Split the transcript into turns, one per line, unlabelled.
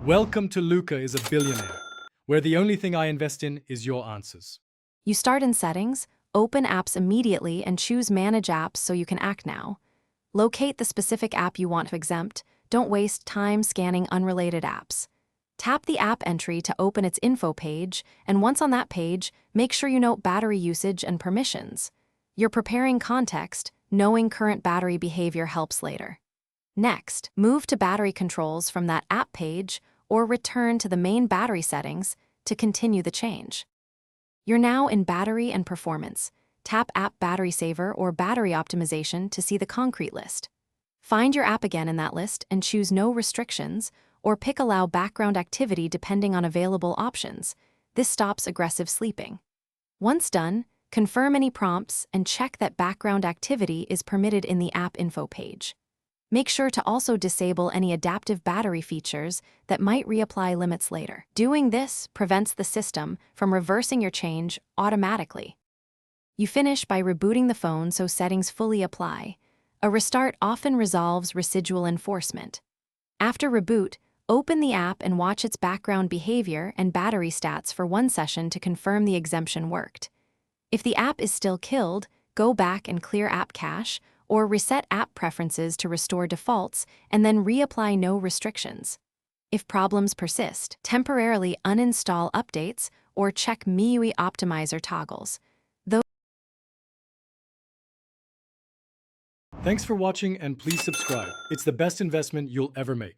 Welcome to Luca is a billionaire, where the only thing I invest in is your answers.
You start in Settings, open Apps immediately and choose Manage Apps so you can act now. Locate the specific app you want to exempt. Don't waste time scanning unrelated apps. Tap the app entry to open its info page, and once on that page, make sure you note battery usage and permissions. You're preparing context, knowing current battery behavior helps later. Next, move to battery controls from that app page or return to the main battery settings to continue the change. You're now in Battery and Performance. Tap App Battery Saver or Battery Optimization to see the concrete list. Find your app again in that list and choose No Restrictions or pick Allow Background Activity depending on available options. This stops aggressive sleeping. Once done, confirm any prompts and check that background activity is permitted in the app info page. Make sure to also disable any adaptive battery features that might reapply limits later. Doing this prevents the system from reversing your change automatically. You finish by rebooting the phone so settings fully apply. A restart often resolves residual enforcement. After reboot, open the app and watch its background behavior and battery stats for one session to confirm the exemption worked. If the app is still killed, go back and clear app cache, or reset app preferences to restore defaults and then reapply no restrictions. If problems persist, temporarily uninstall updates or check MIUI optimizer toggles.
Thanks for watching and please subscribe. It's the best investment you'll ever make.